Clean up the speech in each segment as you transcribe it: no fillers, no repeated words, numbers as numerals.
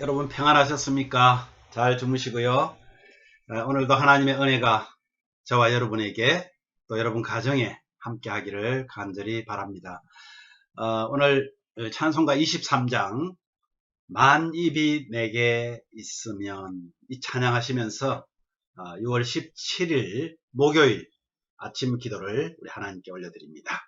여러분 평안하셨습니까? 잘 주무시고요. 오늘도 하나님의 은혜가 저와 여러분에게 또 여러분 가정에 함께 하기를 간절히 바랍니다. 오늘 찬송가 23장 만 입이 내게 있으면 이 찬양하시면서 6월 17일 목요일 아침 기도를 우리 하나님께 올려드립니다.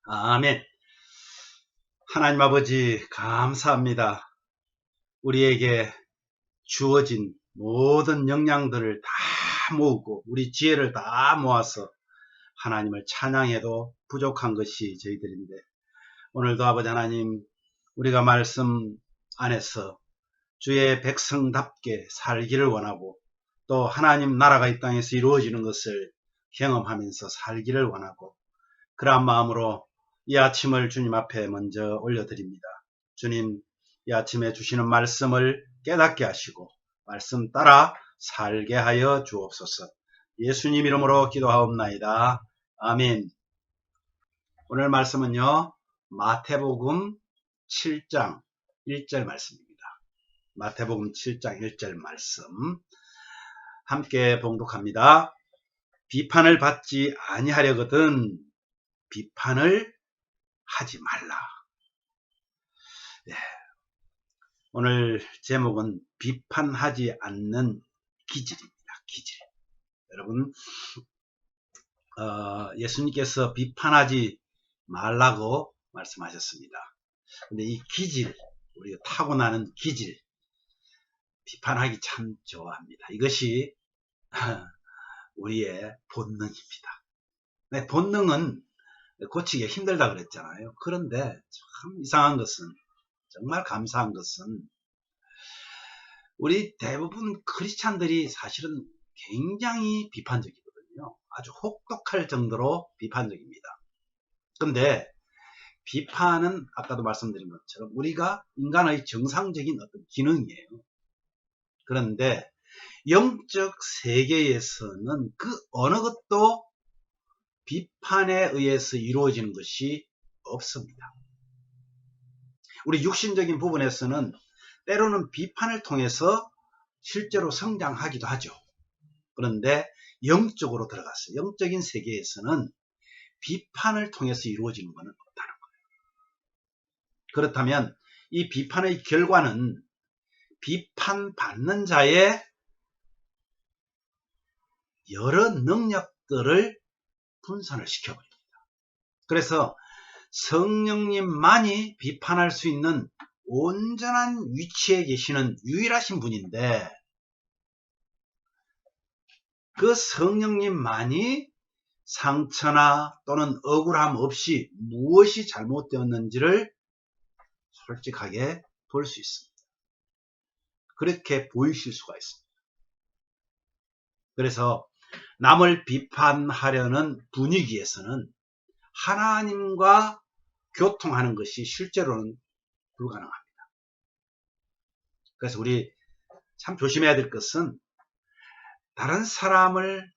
아멘. 하나님 아버지 감사합니다. 우리에게 주어진 모든 역량들을 다 모으고 우리 지혜를 다 모아서 하나님을 찬양해도 부족한 것이 저희들인데, 오늘도 아버지 하나님, 우리가 말씀 안에서 주의 백성답게 살기를 원하고 또 하나님 나라가 이 땅에서 이루어지는 것을 경험하면서 살기를 원하고, 그러한 마음으로 이 아침을 주님 앞에 먼저 올려드립니다. 주님, 이 아침에 주시는 말씀을 깨닫게 하시고 말씀 따라 살게 하여 주옵소서. 예수님 이름으로 기도하옵나이다. 아멘. 오늘 말씀은요, 마태복음 7장 1절 말씀입니다. 마태복음 7장 1절 말씀 함께 봉독합니다. 비판을 받지 아니하려거든 비판을 하지 말라. 네. 오늘 제목은 비판하지 않는 기질입니다. 기질. 여러분, 예수님께서 비판하지 말라고 말씀하셨습니다. 근데 이 기질, 우리가 타고나는 기질, 비판하기 참 좋아합니다. 이것이 우리의 본능입니다. 네, 본능은 고치기 힘들다 그랬잖아요. 그런데 참 이상한 것은, 정말 감사한 것은, 우리 대부분 크리스찬들이 사실은 굉장히 비판적이거든요. 아주 혹독할 정도로 비판적입니다. 근데 비판은 아까도 말씀드린 것처럼 우리가 인간의 정상적인 어떤 기능이에요. 그런데 영적 세계에서는 그 어느 것도 비판에 의해서 이루어지는 것이 없습니다. 우리 육신적인 부분에서는 때로는 비판을 통해서 실제로 성장하기도 하죠. 그런데 영적으로 들어갔어요. 영적인 세계에서는 비판을 통해서 이루어지는 것은 없다는 거예요. 그렇다면 이 비판의 결과는 비판받는 자의 여러 능력들을 분산을 시켜버립니다. 그래서 성령님만이 비판할 수 있는 온전한 위치에 계시는 유일하신 분인데, 그 성령님만이 상처나 또는 억울함 없이 무엇이 잘못되었는지를 솔직하게 볼 수 있습니다. 그렇게 보이실 수가 있습니다. 그래서 남을 비판하려는 분위기에서는 하나님과 교통하는 것이 실제로는 불가능합니다. 그래서 우리 참 조심해야 될 것은 다른 사람을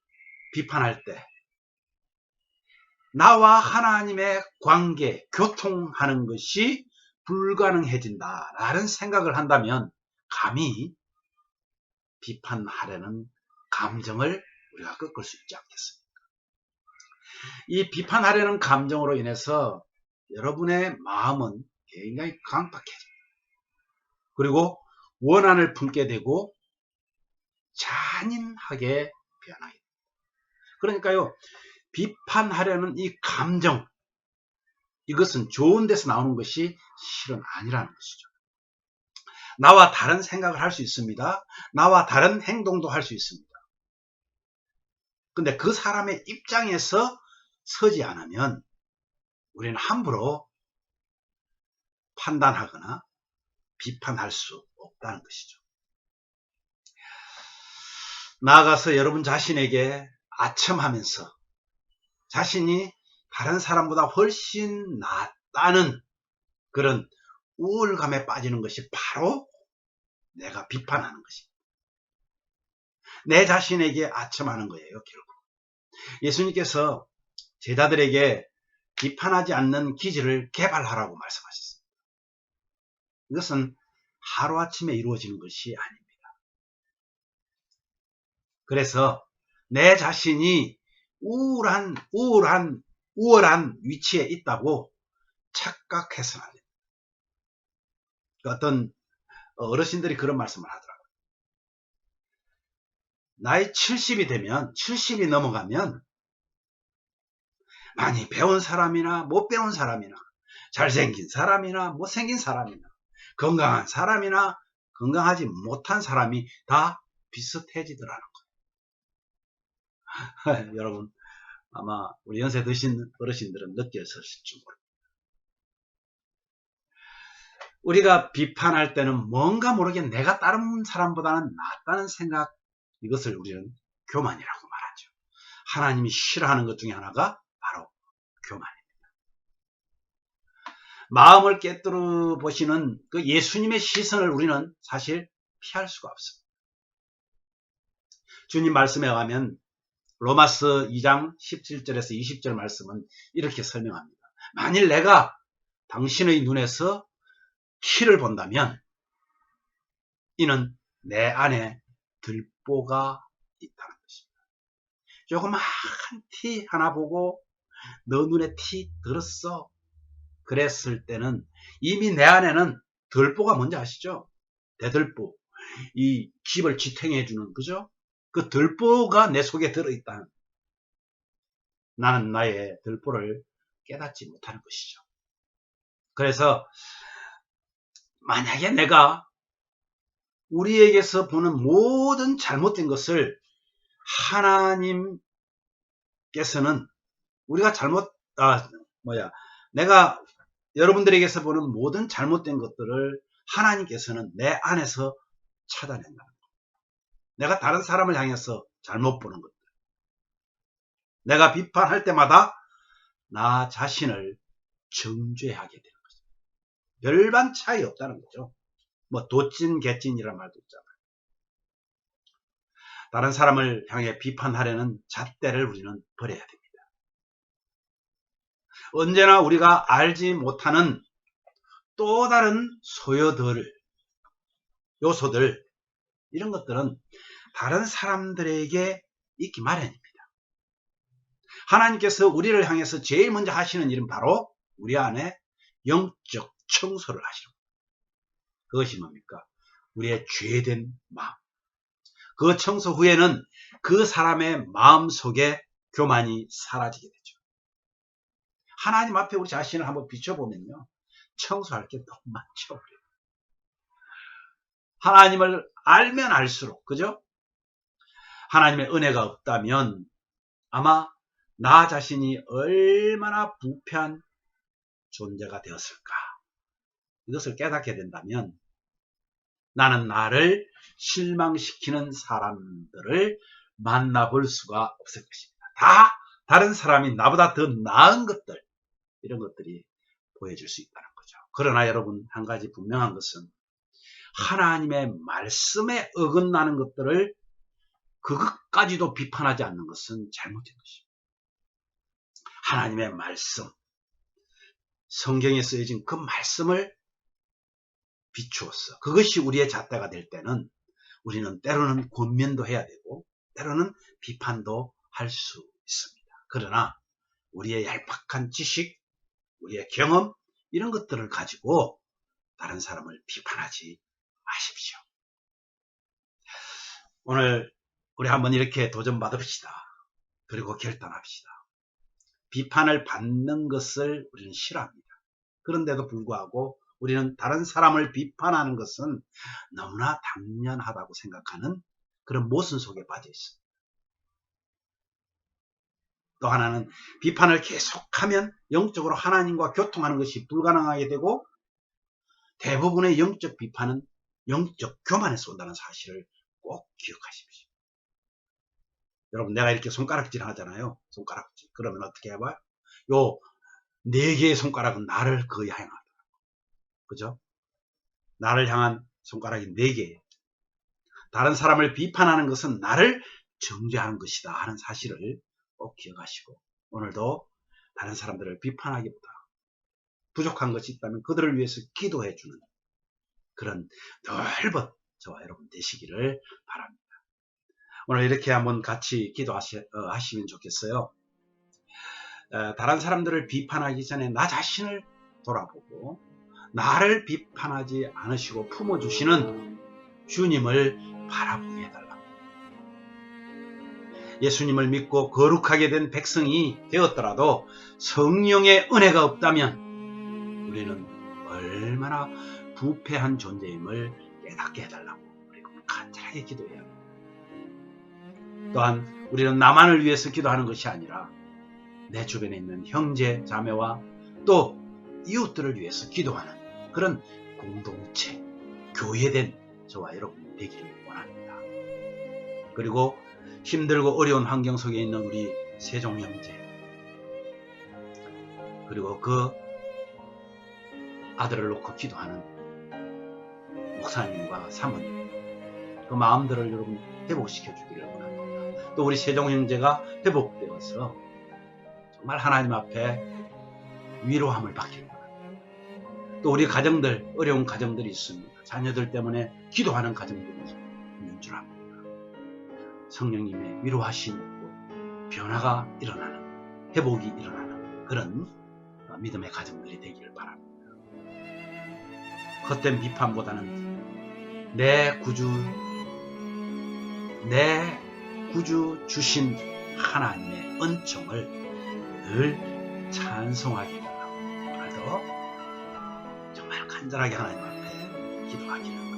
비판할 때 나와 하나님의 관계, 교통하는 것이 불가능해진다라는 생각을 한다면 감히 비판하려는 감정을 우리가 꺾을 수 있지 않겠습니까? 이 비판하려는 감정으로 인해서 여러분의 마음은 굉장히 강박해집니다. 그리고 원한을 품게 되고 잔인하게 변하게 됩니다. 그러니까요, 비판하려는 이 감정, 이것은 좋은 데서 나오는 것이 실은 아니라는 것이죠. 나와 다른 생각을 할 수 있습니다. 나와 다른 행동도 할 수 있습니다. 근데 그 사람의 입장에서 서지 않으면 우리는 함부로 판단하거나 비판할 수 없다는 것이죠. 나아가서 여러분 자신에게 아첨하면서 자신이 다른 사람보다 훨씬 낫다는 그런 우월감에 빠지는 것이 바로 내가 비판하는 것입니다. 내 자신에게 아첨하는 거예요, 결국. 예수님께서 제자들에게 비판하지 않는 기질을 개발하라고 말씀하셨습니다. 이것은 하루아침에 이루어지는 것이 아닙니다. 그래서 내 자신이 우월한 위치에 있다고 착각해서는 안 됩니다. 어떤 어르신들이 그런 말씀을 하더라고요. 나이 70이 되면, 70이 넘어가면 많이 배운 사람이나 못 배운 사람이나 잘생긴 사람이나 못생긴 사람이나 건강한 사람이나 건강하지 못한 사람이 다 비슷해지더라는 거예요. 여러분 아마 우리 연세 드신 어르신들은 느꼈을지 모릅니다. 우리가 비판할 때는 뭔가 모르게 내가 다른 사람보다는 낫다는 생각, 이것을 우리는 교만이라고 말하죠. 하나님이 싫어하는 것 중에 하나가 바로 교만입니다. 마음을 깨뜨려 보시는 그 예수님의 시선을 우리는 사실 피할 수가 없습니다. 주님 말씀에 가면 로마서 2장 17절에서 20절 말씀은 이렇게 설명합니다. 만일 내가 당신의 눈에서 티를 본다면 이는 내 안에 들보가 있다는 것입니다. 조그만 티 하나 보고 너 눈에 티 들었어? 그랬을 때는 이미 내 안에는 들보가 뭔지 아시죠? 대들보. 이 집을 지탱해주는, 그죠? 그 들보가 내 속에 들어있다는, 나는 나의 들보를 깨닫지 못하는 것이죠. 그래서 만약에 내가 우리에게서 보는 모든 잘못된 것을 하나님께서는 우리가 내가 여러분들에게서 보는 모든 잘못된 것들을 하나님께서는 내 안에서 찾아낸다는 거예요. 내가 다른 사람을 향해서 잘못 보는 것들, 내가 비판할 때마다 나 자신을 정죄하게 되는 거죠. 별반 차이 없다는 거죠. 뭐 도찐 개찐이란 말도 있잖아요. 다른 사람을 향해 비판하려는 잣대를 우리는 버려야 됩니다. 언제나 우리가 알지 못하는 또 다른 요소들, 이런 것들은 다른 사람들에게 있기 마련입니다. 하나님께서 우리를 향해서 제일 먼저 하시는 일은 바로 우리 안에 영적 청소를 하시는 겁니다. 그것이 뭡니까? 우리의 죄된 마음. 그 청소 후에는 그 사람의 마음 속에 교만이 사라지게 되죠. 하나님 앞에 우리 자신을 한번 비춰보면요, 청소할 게 너무 많죠. 하나님을 알면 알수록, 그죠? 하나님의 은혜가 없다면 아마 나 자신이 얼마나 부패한 존재가 되었을까. 이것을 깨닫게 된다면 나는 나를 실망시키는 사람들을 만나볼 수가 없을 것입니다. 다 다른 사람이 나보다 더 나은 것들, 이런 것들이 보여줄 수 있다는 거죠. 그러나 여러분, 한 가지 분명한 것은 하나님의 말씀에 어긋나는 것들을 그것까지도 비판하지 않는 것은 잘못된 것입니다. 하나님의 말씀, 성경에 쓰여진 그 말씀을 비추어서 그것이 우리의 잣대가 될 때는 우리는 때로는 권면도 해야 되고 때로는 비판도 할 수 있습니다. 그러나 우리의 얄팍한 지식, 우리의 경험, 이런 것들을 가지고 다른 사람을 비판하지 마십시오. 오늘 우리 한번 이렇게 도전받읍시다. 그리고 결단합시다. 비판을 받는 것을 우리는 싫어합니다. 그런데도 불구하고 우리는 다른 사람을 비판하는 것은 너무나 당연하다고 생각하는 그런 모순 속에 빠져 있습니다. 또 하나는 비판을 계속하면 영적으로 하나님과 교통하는 것이 불가능하게 되고 대부분의 영적 비판은 영적 교만에서 온다는 사실을 꼭 기억하십시오. 여러분, 내가 이렇게 손가락질 하잖아요. 손가락질. 그러면 어떻게 해봐요? 요 4개의 손가락은 나를 거의 향하더라고요. 그죠? 나를 향한 손가락이 4개예요. 다른 사람을 비판하는 것은 나를 정죄하는 것이다 하는 사실을 꼭 기억하시고 오늘도 다른 사람들을 비판하기보다 부족한 것이 있다면 그들을 위해서 기도해주는 그런 넓은 저와 여러분 되시기를 바랍니다. 오늘 이렇게 한번 같이 기도하시면 좋겠어요. 다른 사람들을 비판하기 전에 나 자신을 돌아보고 나를 비판하지 않으시고 품어주시는 주님을 바라보게 해달라. 예수님을 믿고 거룩하게 된 백성이 되었더라도 성령의 은혜가 없다면 우리는 얼마나 부패한 존재임을 깨닫게 해달라고 우리가 간절하게 기도해야 합니다. 또한 우리는 나만을 위해서 기도하는 것이 아니라 내 주변에 있는 형제, 자매와 또 이웃들을 위해서 기도하는 그런 공동체, 교회된 저와 여러분이 되기를 원합니다. 그리고 힘들고 어려운 환경 속에 있는 우리 세종 형제, 그리고 그 아들을 놓고 기도하는 목사님과 사모님, 그 마음들을 여러분 회복시켜 주기를 원합니다. 또 우리 세종 형제가 회복되어서 정말 하나님 앞에 위로함을 받기를 원합니다. 또 우리 가정들, 어려운 가정들이 있습니다. 자녀들 때문에 기도하는 가정들이 있는 줄 압니다. 성령님의 위로하심으로 변화가 일어나는, 회복이 일어나는 그런 믿음의 가정들이 되기를 바랍니다. 헛된 비판보다는 내 구주 주신 하나님의 은총을 늘 찬송하기를 오늘도 정말 간절하게 하나님 앞에 기도하기를 원합니다.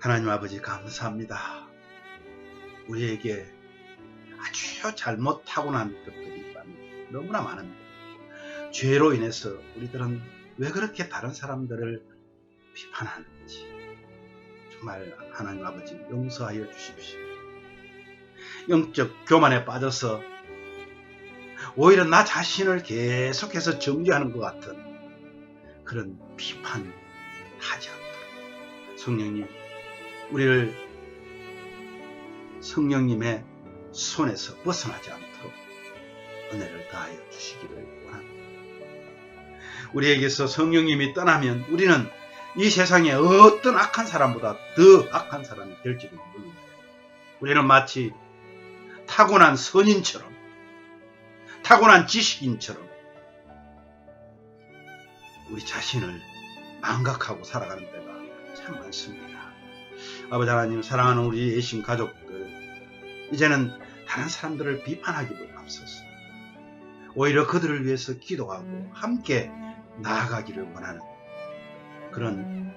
하나님 아버지 감사합니다. 우리에게 아주 잘못 타고난 것들이 너무나 많은데 죄로 인해서 우리들은 왜 그렇게 다른 사람들을 비판하는지 정말 하나님 아버지 용서하여 주십시오. 영적 교만에 빠져서 오히려 나 자신을 계속해서 정죄하는 것 같은 그런 비판하지 않도록 성령님, 우리를 성령님의 손에서 벗어나지 않도록 은혜를 다하여 주시기를 원합니다. 우리에게서 성령님이 떠나면 우리는 이 세상에 어떤 악한 사람보다 더 악한 사람이 될지도 모릅니다. 우리는 마치 타고난 선인처럼, 타고난 지식인처럼 우리 자신을 망각하고 살아가는 때가 참 많습니다. 아버지 하나님, 사랑하는 우리 예신 가족들, 이제는 다른 사람들을 비판하기보다 앞서서 오히려 그들을 위해서 기도하고 함께 나아가기를 원하는 그런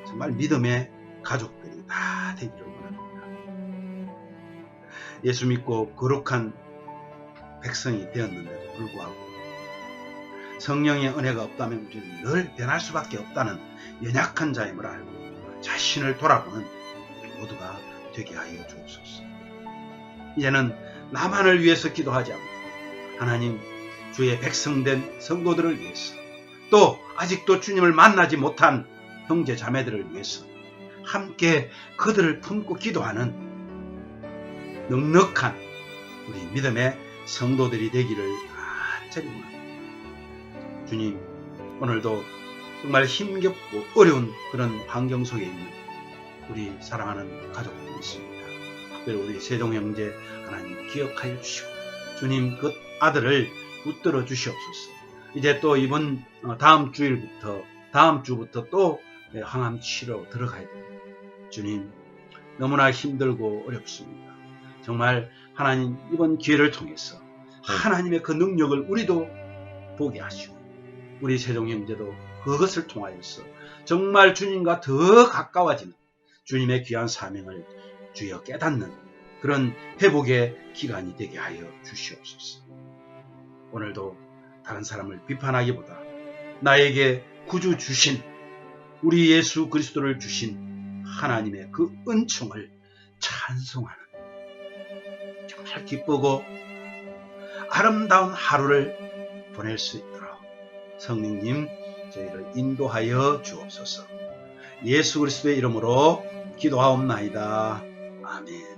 정말 믿음의 가족들이 다 되기를 원합니다. 예수 믿고 거룩한 백성이 되었는데도 불구하고 성령의 은혜가 없다면 우리는 늘 변할 수밖에 없다는 연약한 자임을 알고 자신을 돌아보는 모두가 되게 하여 주옵소서. 이제는 나만을 위해서 기도하지 않고 하나님, 주의 백성된 성도들을 위해서, 또 아직도 주님을 만나지 못한 형제 자매들을 위해서 함께 그들을 품고 기도하는 넉넉한 우리 믿음의 성도들이 되기를 간절히 원합니다. 주님, 오늘도 정말 힘겹고 어려운 그런 환경 속에 있는 우리 사랑하는 가족들이 있습니다. 특별히 우리 세종 형제 하나님 기억하여 주시고, 주님 그 아들을 붙들어 주시옵소서. 이제 또 이번 다음 주부터 또 항암 치료 들어가야 됩니다. 주님, 너무나 힘들고 어렵습니다. 정말 하나님, 이번 기회를 통해서 하나님의 그 능력을 우리도 보게 하시고, 우리 세종 형제도 그것을 통하여서 정말 주님과 더 가까워지는 주님의 귀한 사명을 주여 깨닫는 그런 회복의 기간이 되게 하여 주시옵소서. 오늘도 다른 사람을 비판하기보다 나에게 구주 주신 우리 예수 그리스도를 주신 하나님의 그 은총을 찬송하는 정말 기쁘고 아름다운 하루를 보낼 수 있도록 성령님 저희를 인도하여 주옵소서. 예수 그리스도의 이름으로 기도하옵나이다. 아멘.